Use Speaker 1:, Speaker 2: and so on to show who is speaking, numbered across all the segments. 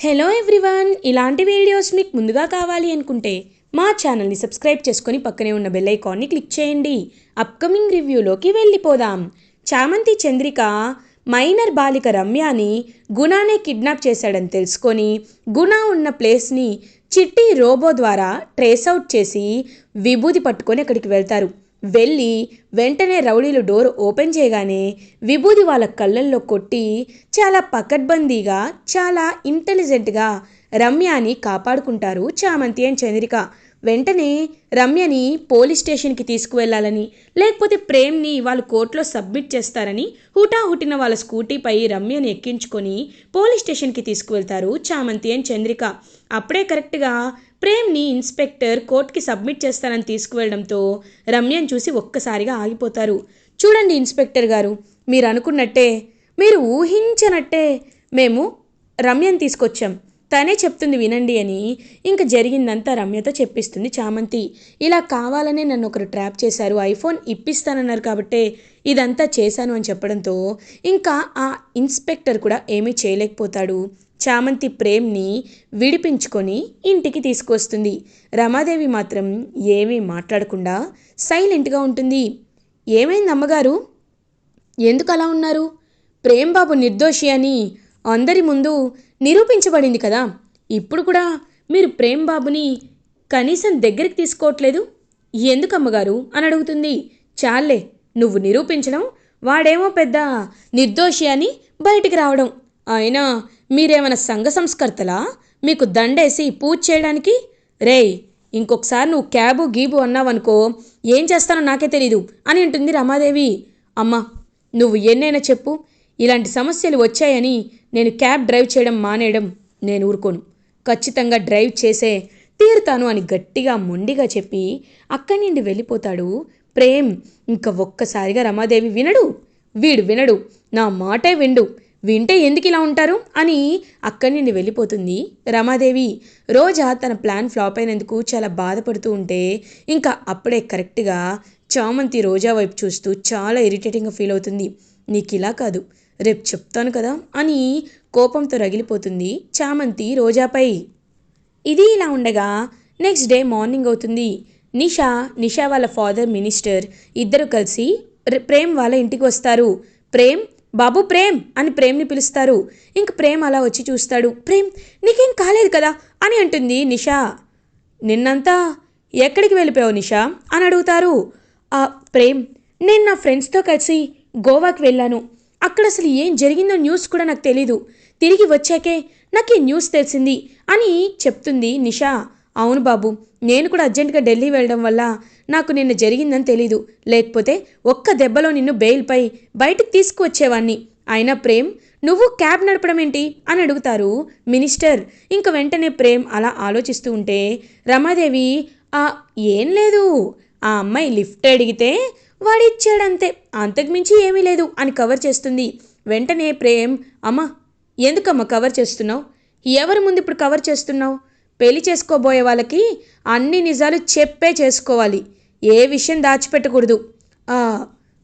Speaker 1: Hello everyone, ఇలాంటి videos మీకు ముందుగా కావాలి అనుకుంటే మా ఛానల్ని సబ్స్క్రైబ్ చేసుకొని పక్కనే ఉన్న బెల్ ఐకాన్ని క్లిక్ చేయండి. అప్కమింగ్ రివ్యూలోకి వెళ్ళిపోదాం. చామంతి చంద్రిక మైనర్ బాలిక రమ్యని గుణానే కిడ్నాప్ చేశాడని తెలుసుకొని గుణ ఉన్న ప్లేస్ని చిట్టి రోబో ద్వారా ట్రేస్ అవుట్ చేసి విభూతి పట్టుకొని అక్కడికి వెళ్తారు. వెళ్ళి వెంటనే రౌడీలు డోర్ ఓపెన్ చేయగానే విభూది వాళ్ళ కళ్ళల్లో కొట్టి చాలా పకడ్బందీగా చాలా ఇంటెలిజెంట్గా రమ్యని కాపాడుకుంటారు చామంతి అండ్ చంద్రిక. వెంటనే రమ్యని పోలీస్ స్టేషన్కి తీసుకువెళ్ళాలని, లేకపోతే ప్రేమ్ని వాళ్ళు కోర్టులో సబ్మిట్ చేస్తారని హుటాహుటిన వాళ్ళ స్కూటీపై రమ్యని ఎక్కించుకొని పోలీస్ స్టేషన్కి తీసుకువెళ్తారు చామంతి అండ్ చంద్రిక. అప్పుడే కరెక్ట్గా ప్రేమ్ని ఇన్స్పెక్టర్ కోర్టుకి సబ్మిట్ చేస్తానని తీసుకువెళ్ళడంతో రమ్యని చూసి ఒక్కసారిగా ఆగిపోతారు. చూడండి ఇన్స్పెక్టర్ గారు, మీరు అనుకున్నట్టే, మీరు ఊహించనట్టే మేము రమ్యని తీసుకొచ్చాం, తనే చెప్తుంది వినండి అని ఇంకా జరిగిందంతా రమ్యతో చెప్పిస్తుంది చామంతి. ఇలా కావాలనే నన్ను ఒకరు ట్రాప్ చేశారు, ఐఫోన్ ఇప్పిస్తానన్నారు కాబట్టే ఇదంతా చేశాను అని చెప్పడంతో ఇంకా ఆ ఇన్స్పెక్టర్ కూడా ఏమీ చేయలేకపోతాడు. చామంతి ప్రేమ్ని విడిపించుకొని ఇంటికి తీసుకొస్తుంది. రమాదేవి మాత్రం ఏమీ మాట్లాడకుండా సైలెంట్గా ఉంటుంది. ఏమైంది అమ్మగారు, ఎందుకు అలా ఉన్నారు? ప్రేమ్ బాబు నిర్దోషి అని అందరి ముందు నిరూపించబడింది కదా, ఇప్పుడు కూడా మీరు ప్రేమ్ బాబుని కనీసం దగ్గరికి తీసుకోవట్లేదు ఎందుకు అమ్మగారు అని అడుగుతుంది. చాలే, నువ్వు నిరూపించడం, వాడేమో పెద్ద నిర్దోషి అని బయటికి రావడం, అయినా మీరేమైనా సంఘ సంస్కర్తలా మీకు దండేసి పూజ చేయడానికి? రేయ్, ఇంకొకసారి నువ్వు క్యాబు గీబు అన్నావనుకో ఏం చేస్తానో నాకే తెలీదు అని అంటుంది రమాదేవి. అమ్మా, నువ్వు ఎన్నైనా చెప్పు, ఇలాంటి సమస్యలు వచ్చాయని నేను క్యాబ్ డ్రైవ్ చేయడం మానేయడం నేను ఊరుకోను, ఖచ్చితంగా డ్రైవ్ చేసే తీరుతాను అని గట్టిగా మొండిగా చెప్పి అక్కడి నుండి వెళ్ళిపోతాడు ప్రేమ్. ఇంకా ఒక్కసారిగా రమాదేవి వీడు వినడు, నా మాటే విండు, వింటే ఎందుకు ఇలా ఉంటారు అని అక్కడి నుండి వెళ్ళిపోతుంది రమాదేవి. రోజా తన ప్లాన్ ఫ్లాప్ అయినందుకు చాలా బాధపడుతూ ఉంటే ఇంకా అప్పుడే కరెక్ట్గా చామంతి రోజా వైపు చూస్తూ చాలా ఇరిటేటింగ్గా ఫీల్ అవుతుంది. నీకు ఇలా కాదు, రేపు చెప్తాను కదా అని కోపంతో రగిలిపోతుంది చామంతి రోజాపై. ఇది ఇలా ఉండగా నెక్స్ట్ డే మార్నింగ్ అవుతుంది. నిషా వాళ్ళ ఫాదర్ మినిస్టర్ ఇద్దరు కలిసి ప్రేమ్ వాళ్ళ ఇంటికి వస్తారు. ప్రేమ్, బాబు ప్రేమ్ అని ప్రేమ్ని పిలుస్తారు. ఇంక ప్రేమ్ అలా వచ్చి చూస్తాడు. ప్రేమ్, నీకేం కాలేదు కదా అని అంటుంది నిషా. నిన్నంతా ఎక్కడికి వెళ్ళిపోయావు నిషా అని అడుగుతారు. ప్రేమ్, నేను నా ఫ్రెండ్స్తో కలిసి గోవాకి వెళ్ళాను, అక్కడ అసలు ఏం జరిగిందో న్యూస్ కూడా నాకు తెలీదు, తిరిగి వచ్చాకే నాకు ఈ న్యూస్ తెలిసింది అని చెప్తుంది నిషా. అవును బాబు, నేను కూడా అర్జెంటుగా ఢిల్లీ వెళ్ళడం వల్ల నాకు నిన్న జరిగిందని తెలీదు, లేకపోతే ఒక్క దెబ్బలో నిన్ను బెయిల్పై బయటకు తీసుకువచ్చేవాణ్ణి. అయినా ప్రేమ్, నువ్వు క్యాబ్ నడపడం ఏంటి అని అడుగుతారు మినిస్టర్. ఇంక వెంటనే ప్రేమ్ అలా ఆలోచిస్తూ ఉంటే రమాదేవి, ఏం లేదు, ఆ అమ్మాయి లిఫ్ట్ అడిగితే వాడిచ్చాడంతే, అంతకుమించి ఏమీ లేదు అని కవర్ చేస్తుంది. వెంటనే ప్రేమ్, అమ్మా ఎందుకమ్మా కవర్ చేస్తున్నావు, ఎవరి ముందు ఇప్పుడు కవర్ చేస్తున్నావు? పెళ్లి చేసుకోబోయే వాళ్ళకి అన్ని నిజాలు చెప్పే చేసుకోవాలి, ఏ విషయం దాచిపెట్టకూడదు.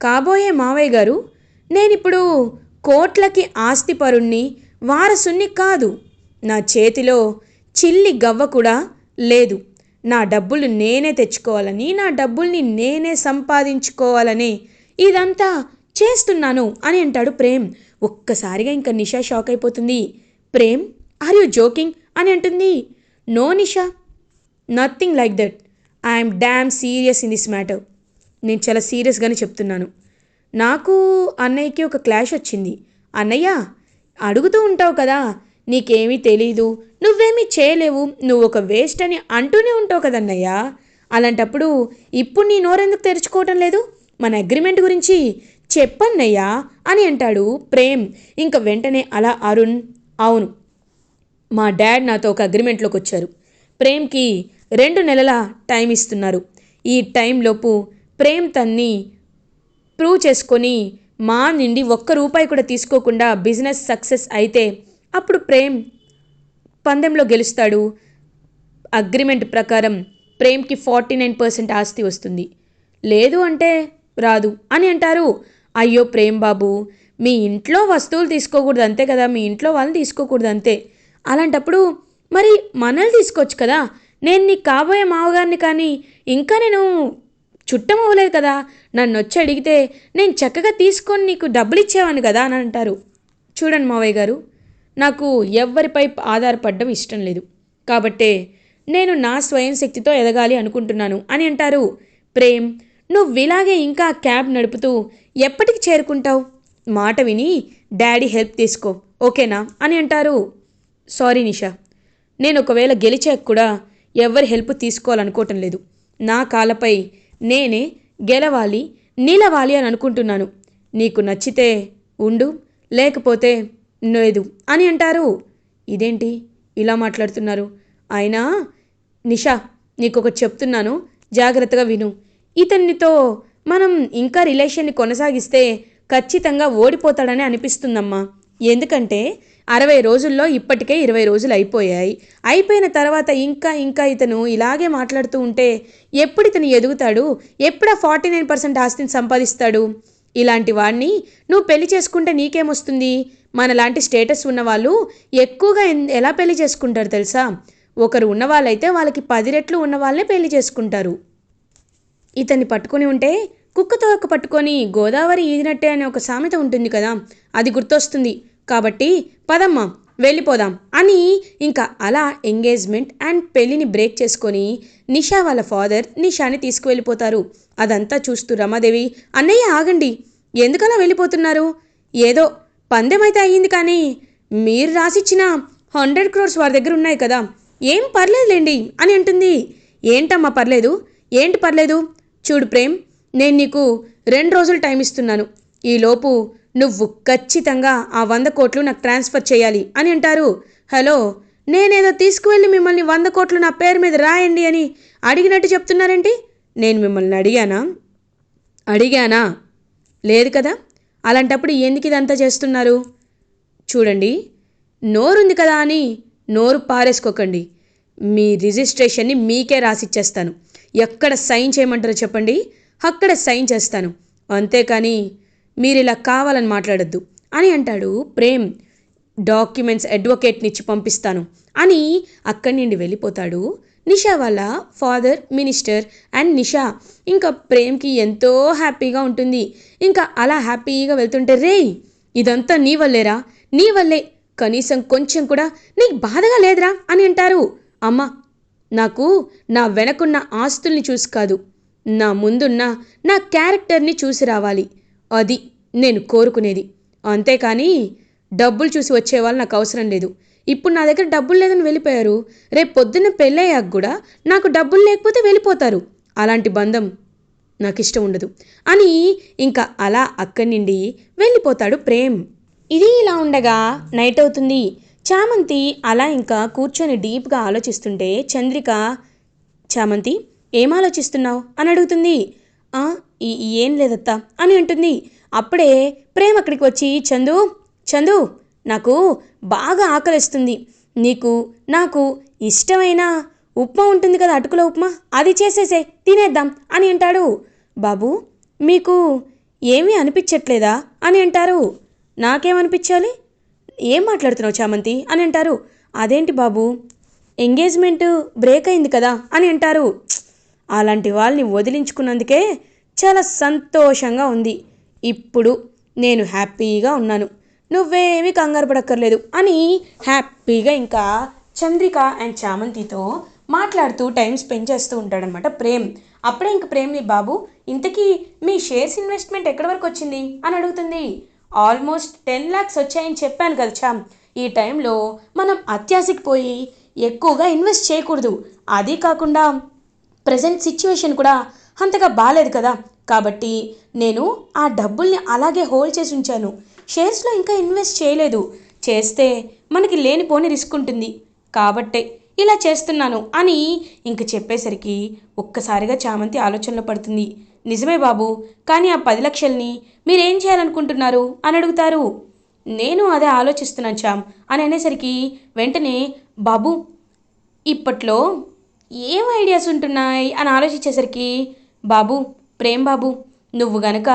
Speaker 1: కాబోయే మావయ్య గారు, నేనిప్పుడు కోట్లకి ఆస్తిపరుణ్ణి, వారసుని కాదు, నా చేతిలో చిల్లి గవ్వ కూడా లేదు, నా డబ్బులు నేనే తెచ్చుకోవాలని, నా డబ్బుల్ని నేనే సంపాదించుకోవాలని ఇదంతా చేస్తున్నాను అని అంటాడు ప్రేమ్. ఒక్కసారిగా ఇంకా నిషా షాక్ అయిపోతుంది. ప్రేమ్, ఆర్ యూ జోకింగ్ అని అంటుంది. No Nisha, nothing like that, I'm damn serious in this matter. నేను చాలా సీరియస్గానే చెప్తున్నాను. నాకు అన్నయ్యకి ఒక క్లాష్ వచ్చింది. అన్నయ్య, అడుగుతూ ఉంటావు కదా, నీకేమీ తెలీదు, నువ్వేమీ చేయలేవు, నువ్వు ఒక వేస్ట్ అని అంటూనే ఉంటావు కదన్నయ్య, అలాంటప్పుడు ఇప్పుడు నీ నోరెందుకు తెరుచుకోవటం లేదు? మన అగ్రిమెంట్ గురించి చెప్పన్నయ్యా అని అంటాడు ప్రేమ్. ఇంక వెంటనే అలా అరుణ్, అవును, మా డాడ్ నాతో ఒక అగ్రిమెంట్లోకి వచ్చారు, ప్రేమ్కి 2 నెలల టైం ఇస్తున్నారు, ఈ టైంలోపు ప్రేమ్ తన్ని ప్రూవ్ చేసుకొని మా నుండి ₹1 కూడా తీసుకోకుండా బిజినెస్ సక్సెస్ అయితే అప్పుడు ప్రేమ్ పందెంలో గెలుస్తాడు. అగ్రిమెంట్ ప్రకారం ప్రేమ్కి 49% ఆస్తి వస్తుంది, లేదు అంటే రాదు అని అంటారు. అయ్యో ప్రేమ్ బాబు, మీ ఇంట్లో వస్తువులు తీసుకోకూడదు అంతే కదా, మీ ఇంట్లో వాళ్ళని తీసుకోకూడదు అంతే, అలాంటప్పుడు మరి మనల్ని తీసుకోవచ్చు కదా, నేను నీకు కాబోయే మావగారిని, కానీ ఇంకా నేను చుట్టం అవ్వలేదు కదా, నన్ను వచ్చి అడిగితే నేను చక్కగా తీసుకొని నీకు డబ్బులు ఇచ్చేవాను కదా అని అంటారు. చూడండి మావయ్య గారు, నాకు ఎవ్వరిపై ఆధారపడడం ఇష్టం లేదు, కాబట్టే నేను నా స్వయం శక్తితో ఎదగాలి అనుకుంటున్నాను అని అంటారు. ప్రేమ్, నువ్వు ఇలాగే ఇంకా క్యాబ్ నడుపుతూ ఎప్పటికి చేరుకుంటావు? మాట విని డాడీ హెల్ప్ తీసుకో, ఓకేనా అని అంటారు. సారీ నిషా, నేను ఒకవేళ గెలిచాక కూడా ఎవరి హెల్ప్ తీసుకోవాలనుకోవటం లేదు. నా కాళ్ళపై నేనే గెలవాలి, నిలవాలి అని అనుకుంటున్నాను. నీకు నచ్చితే ఉండు, లేకపోతే లేదు అని అంటారు. ఇదేంటి ఇలా మాట్లాడుతున్నారు? అయినా నిషా, నీకొకటి చెప్తున్నాను, జాగ్రత్తగా విను. ఇతనితో మనం ఇంకా రిలేషన్ని కొనసాగిస్తే ఖచ్చితంగా ఓడిపోతాడని అనిపిస్తుందమ్మా. ఎందుకంటే 60 రోజుల్లో ఇప్పటికే 20 రోజులు అయిపోయాయి. అయిపోయిన తర్వాత ఇంకా ఇంకా ఇతను ఇలాగే మాట్లాడుతూ ఉంటే ఎప్పుడు ఇతను ఎదుగుతాడు? ఎప్పుడు ఆ 49% ఆస్తిని సంపాదిస్తాడు? ఇలాంటి వాడిని నువ్వు పెళ్లి చేసుకుంటే నీకేమొస్తుంది? మనలాంటి స్టేటస్ ఉన్నవాళ్ళు ఎక్కువగా ఎలా పెళ్లి చేసుకుంటారు తెలుసా? ఒకరు ఉన్నవాళ్ళైతే వాళ్ళకి 10 రెట్లు ఉన్న వాళ్ళనే పెళ్లి చేసుకుంటారు. ఇతన్ని పట్టుకుని ఉంటే కుక్కతో ఒక పట్టుకొని గోదావరి ఈదినట్టే అనే ఒక సామెత ఉంటుంది కదా, అది గుర్తొస్తుంది. కాబట్టి పదమ్మా వెళ్ళిపోదాం అని ఇంకా అలా ఎంగేజ్మెంట్ అండ్ పెళ్ళిని బ్రేక్ చేసుకొని నిషా వాళ్ళ ఫాదర్ నిషాని తీసుకువెళ్ళిపోతారు. అదంతా చూస్తూ రమాదేవి, అన్నయ్య ఆగండి, ఎందుకలా వెళ్ళిపోతున్నారు? ఏదో పందెం అయితే అయ్యింది, కానీ మీరు రాసిచ్చిన 100 crores వారి దగ్గర ఉన్నాయి కదా, ఏం పర్లేదులేండి అని అంటుంది. ఏంటమ్మా పర్లేదు? ఏంటి పర్లేదు? చూడు ప్రేమ్, నేను నీకు 2 రోజులు టైం ఇస్తున్నాను. ఈలోపు నువ్వు ఖచ్చితంగా ఆ 100 కోట్లు నాకు ట్రాన్స్ఫర్ చేయాలి అని అంటారు. హలో, నేనేదో తీసుకువెళ్ళి మిమ్మల్ని 100 కోట్లు నా పేరు మీద రాయండి అని అడిగినట్టు చెప్తున్నారేంటి? నేను మిమ్మల్ని అడిగానా? లేదు కదా. అలాంటప్పుడు ఎందుకు ఇదంతా చేస్తున్నారు? చూడండి, నోరుంది కదా అని నోరు పారేసుకోకండి. మీ రిజిస్ట్రేషన్ని మీకే రాసిచ్చేస్తాను. ఎక్కడ సైన్ చేయమంటారో చెప్పండి, అక్కడ సైన్ చేస్తాను. అంతేకాని మీరు ఇలా కావాలని మాట్లాడొద్దు అని అంటాడు ప్రేమ్. డాక్యుమెంట్స్ అడ్వకేట్నిచ్చి పంపిస్తాను అని అక్కడి నుండి వెళ్ళిపోతాడు. నిషా వాళ్ళ ఫాదర్ మినిస్టర్ అండ్ నిషా ఇంకా ప్రేమ్కి ఎంతో హ్యాపీగా ఉంటుంది. ఇంకా అలా హ్యాపీగా వెళ్తుంటే, రేయ్ ఇదంతా నీ వల్లేరా, నీ వల్లే, కనీసం కొంచెం కూడా నీకు బాధగా లేదురా అని అంటారు. అమ్మ, నాకు నా వెనకున్న ఆస్తుల్ని చూసి కాదు, నా ముందున్న నా క్యారెక్టర్ని చూసి రావాలి, అది నేను కోరుకునేది. అంతేకాని డబ్బులు చూసి వచ్చేవాళ్ళు నాకు అవసరం లేదు. ఇప్పుడు నా దగ్గర డబ్బులు లేదని వెళ్ళిపోయారు, రేపు పొద్దున్న పెళ్ళయ్యాక కూడా నాకు డబ్బులు లేకపోతే వెళ్ళిపోతారు. అలాంటి బంధం నాకు ఇష్టం ఉండదు అని ఇంకా అలా అక్కడి నుండి వెళ్ళిపోతాడు ప్రేమ్. ఇది ఇలా ఉండగా నైట్ అవుతుంది. చామంతి అలా ఇంకా కూర్చొని డీప్గా ఆలోచిస్తుంటే చంద్రిక, చామంతి ఏం ఆలోచిస్తున్నావు అని అడుగుతుంది. ఏం లేదత్తా అని అంటుంది. అప్పుడే ప్రేమ్ అక్కడికి వచ్చి, చందు చందు, నాకు బాగా ఆకలిస్తుంది, నీకు నాకు ఇష్టమైన ఉప్మా ఉంటుంది కదా, అటుకుల ఉప్మా, అది చేసేసే తినేద్దాం అని అంటాడు. బాబు, మీకు ఏమీ అనిపించట్లేదా అని అంటారు. నాకేమనిపించాలి? ఏం మాట్లాడుతున్నావు చామంతి అని అంటారు. అదేంటి బాబు, ఎంగేజ్మెంట్ బ్రేక్ అయింది కదా అని అంటారు. అలాంటి వాళ్ళని వదిలించుకున్నందుకే చాలా సంతోషంగా ఉంది. ఇప్పుడు నేను హ్యాపీగా ఉన్నాను, నువ్వేమీ కంగారు పడక్కర్లేదు అని హ్యాపీగా ఇంకా చంద్రిక అండ్ చామంతితో మాట్లాడుతూ టైం స్పెండ్ చేస్తూ ఉంటాడనమాట ప్రేమ్. అప్పుడే ఇంక ప్రేమ్ని, బాబు ఇంతకీ మీ షేర్స్ ఇన్వెస్ట్మెంట్ ఎక్కడి వరకు వచ్చింది అని అడుగుతుంది. ఆల్మోస్ట్ 10 lakhs వచ్చాయని చెప్పాను కదా చామ్. ఈ టైంలో మనం అత్యాశకి పోయి ఎక్కువగా ఇన్వెస్ట్ చేయకూడదు. అది కాకుండా ప్రజెంట్ సిచ్యువేషన్ కూడా అంతగా బాలేదు కదా, కాబట్టి నేను ఆ డబ్బుల్ని అలాగే హోల్డ్ చేసి ఉంచాను. షేర్స్లో ఇంకా ఇన్వెస్ట్ చేయలేదు. చేస్తే మనకి లేనిపోని రిస్క్ ఉంటుంది, కాబట్టే ఇలా చేస్తున్నాను అని ఇంక చెప్పేసరికి ఒక్కసారిగా చామంతి ఆలోచనలో పడుతుంది. నిజమే బాబు, కానీ ఆ 10 లక్షల్ని మీరేం చేయాలనుకుంటున్నారు అని అడుగుతారు. నేను అదే ఆలోచిస్తున్నాను చామ్ అని అనేసరికి వెంటనే, బాబు ఇప్పట్లో ఏం ఐడియాస్ ఉంటున్నాయి అని ఆలోచించేసరికి, బాబు ప్రేమ్ బాబు, నువ్వు గనక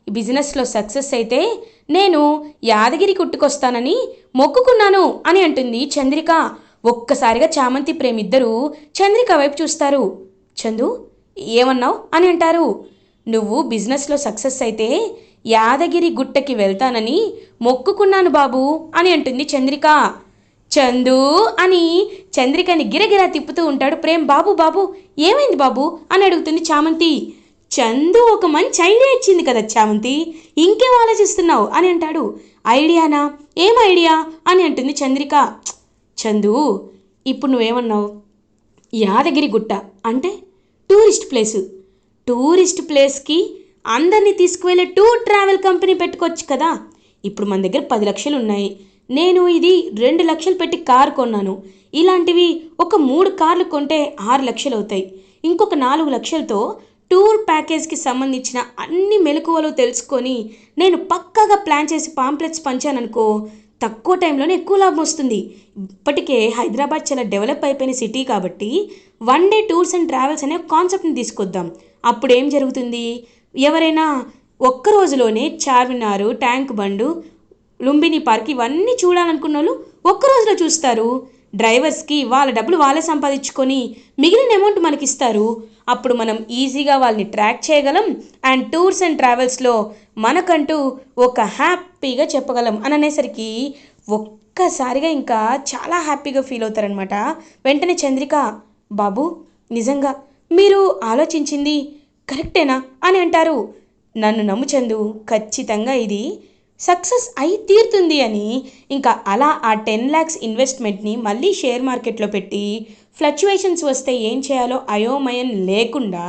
Speaker 1: ఈ బిజినెస్లో సక్సెస్ అయితే నేను యాదగిరి గుట్టకొస్తానని మొక్కుకున్నాను అని అంటుంది చంద్రిక. ఒక్కసారిగా చామంతి ప్రేమిద్దరూ చంద్రిక వైపు చూస్తారు. చందు, ఏమన్నావు అని అంటారు. నువ్వు బిజినెస్లో సక్సెస్ అయితే యాదగిరి గుట్టకి వెళ్తానని మొక్కుకున్నాను బాబు అని అంటుంది చంద్రిక. చందు అని చంద్రికని గిరగిరా తిప్పుతూ ఉంటాడు ప్రేమ్. బాబు బాబు ఏమైంది బాబు అని అడుగుతుంది చామంతి. చందు ఒక మంచి ఐడియా ఇచ్చింది కదా చామంతి, ఇంకేం ఆలోచిస్తున్నావు అని అంటాడు. ఐడియానా? ఏం ఐడియా అని అంటుంది చంద్రిక. చందు, ఇప్పుడు నువ్వేమన్నావు? యాదగిరి గుట్ట అంటే టూరిస్ట్ ప్లేస్కి అందరినీ తీసుకువెళ్ళే టూర్ ట్రావెల్ కంపెనీ పెట్టుకోవచ్చు కదా. ఇప్పుడు మన దగ్గర 10 లక్షలు ఉన్నాయి. నేను ఇది 2 లక్షలు పెట్టి కారు కొన్నాను. ఇలాంటివి ఒక 3 కార్లు కొంటే 6 లక్షలు అవుతాయి. ఇంకొక 4 లక్షలతో టూర్ ప్యాకేజ్కి సంబంధించిన అన్ని మెలకువలు తెలుసుకొని నేను పక్కాగా ప్లాన్ చేసి పాంప్లెట్స్ పంచాననుకో, తక్కువ టైంలోనే ఎక్కువ లాభం వస్తుంది. ఇప్పటికే హైదరాబాద్ చాలా డెవలప్ అయిపోయిన సిటీ కాబట్టి 1 డే టూర్స్ అండ్ ట్రావెల్స్ అనే కాన్సెప్ట్ని తీసుకొద్దాం. అప్పుడు ఏం జరుగుతుంది? ఎవరైనా ఒక్క రోజులోనే చార్మినారు, ట్యాంక్ బండు, లుంబిని పార్క్ ఇవన్నీ చూడాలనుకున్న వాళ్ళు ఒక్క రోజులో చూస్తారు. డ్రైవర్స్కి వాళ్ళ డబ్బులు వాళ్ళే సంపాదించుకొని మిగిలిన అమౌంట్ మనకిస్తారు. అప్పుడు మనం ఈజీగా వాళ్ళని ట్రాక్ చేయగలం. అండ్ టూర్స్ అండ్ ట్రావెల్స్లో మనకంటూ ఒక హ్యాపీగా చెప్పగలం అని అనేసరికి ఒక్కసారిగా ఇంకా చాలా హ్యాపీగా ఫీల్ అవుతారనమాట. వెంటనే చంద్రిక, బాబు నిజంగా మీరు ఆలోచించింది కరెక్టేనా అని అంటారు. నన్ను నమ్ము చందు, ఖచ్చితంగా ఇది సక్సెస్ అయి తీరుతుంది అని. ఇంకా అలా ఆ 10 lakhs ఇన్వెస్ట్మెంట్ని మళ్ళీ షేర్ మార్కెట్లో పెట్టి ఫ్లక్చువేషన్స్ వస్తే ఏం చేయాలో అయోమయం లేకుండా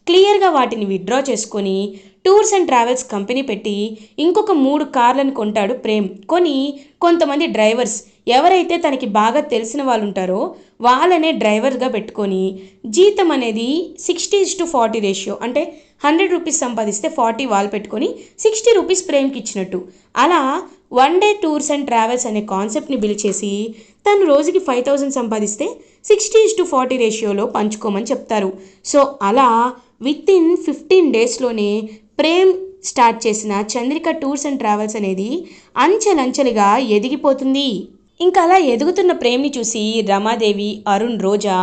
Speaker 1: క్లియర్గా వాటిని విత్డ్రా చేసుకొని టూర్స్ అండ్ ట్రావెల్స్ కంపెనీ పెట్టి ఇంకొక 3 కార్లను కొంటాడు ప్రేమ్. కొని కొంతమంది డ్రైవర్స్ ఎవరైతే తనకి బాగా తెలిసిన వాళ్ళు ఉంటారో వాళ్ళనే డ్రైవర్గా పెట్టుకొని జీతం అనేది 60:40 రేషియో, అంటే 100 రూపీస్ సంపాదిస్తే 40 వాళ్ళు పెట్టుకొని 60 రూపీస్ ప్రేమ్కి ఇచ్చినట్టు. అలా 1 డే టూర్స్ అండ్ ట్రావెల్స్ అనే కాన్సెప్ట్ని బిల్డ్ చేసి తను రోజుకి 5,000 సంపాదిస్తే 60:40 రేషియోలో పంచుకోమని చెప్తారు. సో అలా వితిన్ 15 డేస్లోనే ప్రేమ్ స్టార్ట్ చేసిన చంద్రిక టూర్స్ అండ్ ట్రావెల్స్ అనేది అంచెలంచెలుగా ఎదిగిపోతుంది. ఇంకా అలా ఎదుగుతున్న ప్రేమ్ని చూసి రమాదేవి, అరుణ్, రోజా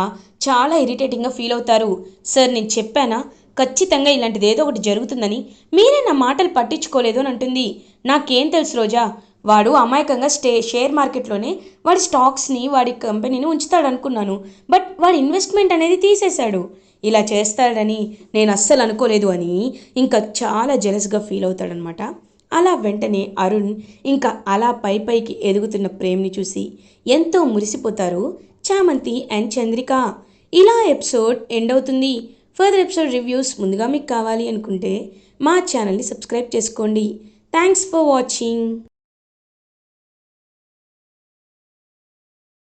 Speaker 1: చాలా ఇరిటేటింగ్గా ఫీల్ అవుతారు. సార్, నేను చెప్పానా ఖచ్చితంగా ఇలాంటిది ఏదో ఒకటి జరుగుతుందని? మీరే నా మాటలు పట్టించుకోలేదు అని అంటుంది. నాకేం తెలుసు రోజా, వాడు అమాయకంగా షేర్ మార్కెట్లోనే వాడి స్టాక్స్ని, వాడి కంపెనీని ఉంచుతాడు అనుకున్నాను. బట్ వాడి ఇన్వెస్ట్మెంట్ అనేది తీసేశాడు. ఇలా చేస్తాడని నేను అస్సలు అనుకోలేదు అని ఇంకా చాలా జెలస్గా ఫీల్ అవుతాడనమాట. అలా వెంటనే అరుణ్ ఇంకా అలా పైకి ఎదుగుతున్న ప్రేమ్ని చూసి ఎంతో మురిసిపోతారు చామంతి అండ్ చంద్రిక. ఇలా ఎపిసోడ్ ఎండ్ అవుతుంది. ఫర్దర్ ఎపిసోడ్ రివ్యూస్ ముందుగా మీకు కావాలి అనుకుంటే మా ఛానల్ని సబ్స్క్రైబ్ చేసుకోండి. Thanks for watching.